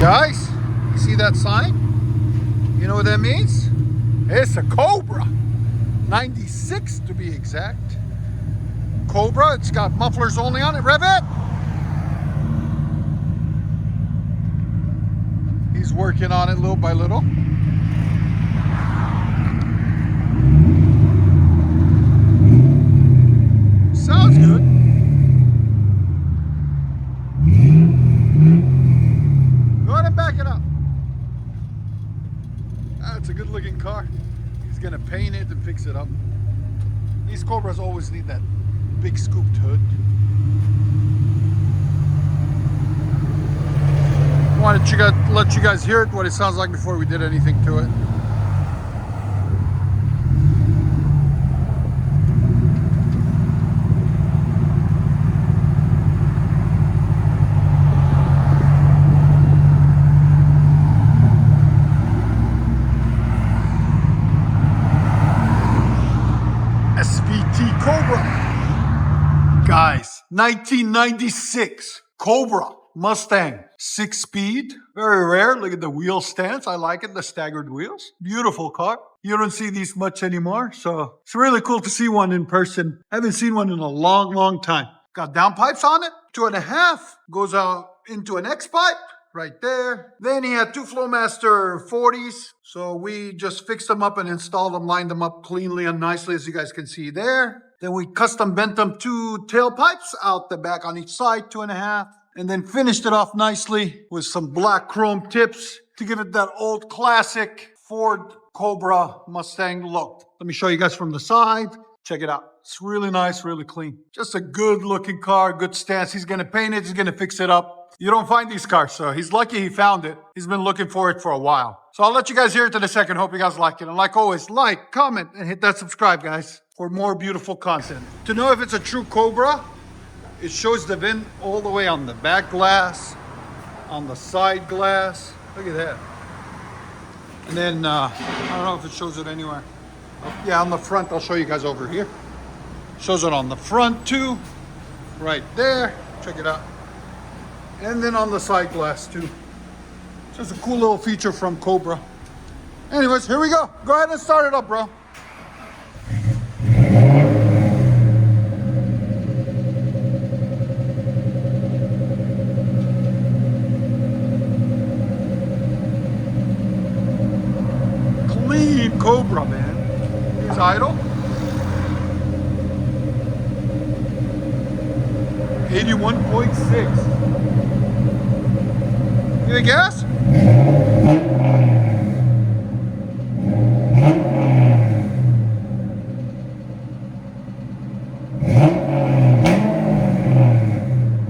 Guys, you see that sign? You know what that means? It's a Cobra. 96 to be exact. Cobra, it's got mufflers only on it. Rev it! He's working on it little by little. Sounds good. Go ahead and back it up. That's a good looking car. He's gonna paint it and fix it up. These Cobras always need that big scooped hood. Wanted to let you guys hear it, what it sounds like before we did anything to it. Cobra. Guys, 1996 Cobra Mustang 6-speed. Very rare. Look at the wheel stance. I like it. The staggered wheels. Beautiful car. You don't see these much anymore. So it's really cool to see one in person. I haven't seen one in a long time. Got downpipes on it. 2.5 goes out into an X pipe. Right there. Then he had two Flowmaster 40s. So we just fixed them up and installed them, lined them up cleanly and nicely, as you guys can see there. Then we custom bent them 2 tailpipes out the back on each side, 2.5. And then finished it off nicely with some black chrome tips to give it that old classic Ford Cobra Mustang look. Let me show you guys from the side. Check it out. It's really nice, really clean. Just a good looking car, good stance. He's gonna paint it, he's gonna fix it up. You don't find these cars, so he's lucky he found it. He's been looking for it for a while. So I'll let you guys hear it in a second. Hope you guys like it. And like always, like, comment, and hit that subscribe, guys, for more beautiful content. To know if it's a true Cobra, it shows the VIN all the way on the back glass, on the side glass. Look at that. And then, I don't know if it shows it anywhere. Yeah, on the front, I'll show you guys over here. Shows it on the front too, right there. Check it out. And then on the side glass too. Just a cool little feature from Cobra. Anyways, here we go. Go ahead and start it up, bro. Clean Cobra, man. He's idle. 81.6. Give it gas?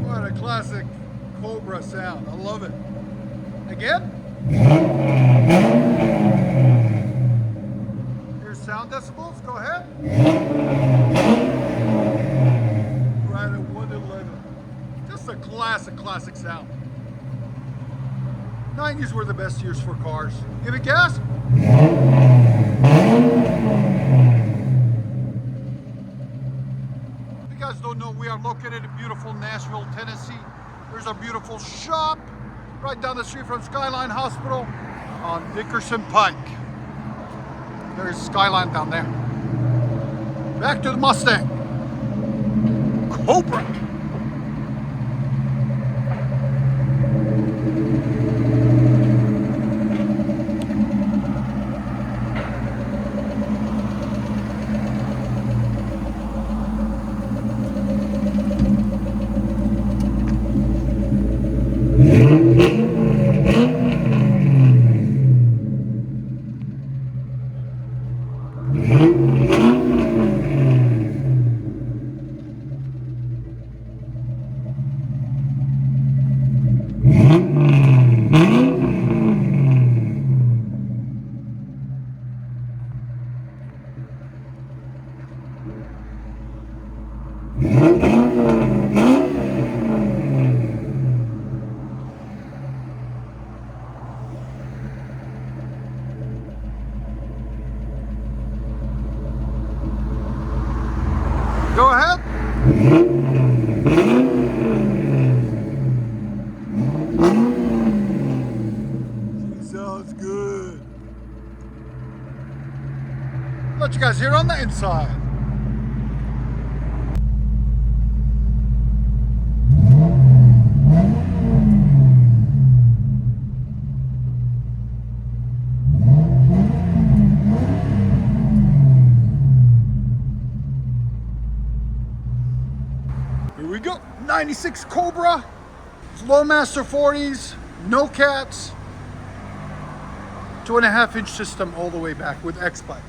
What a classic Cobra sound. I love it. Again? Here's sound decibels. Go ahead. Right at 111. Just a classic sound. 90s were the best years for cars. Give it gas. If you guys don't know, we are located in beautiful Nashville, Tennessee. There's a beautiful shop right down the street from Skyline Hospital on Dickerson Pike. There's Skyline down there. Back to the Mustang. Cobra. Go ahead. Sounds good. Let you guys hear on the inside. Here we go. 96 Cobra, Flowmaster 40s, no cats, 2.5-inch system all the way back with X-Pipe.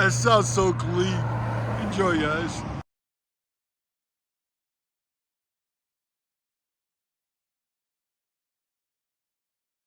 It sounds so clean. Enjoy, guys.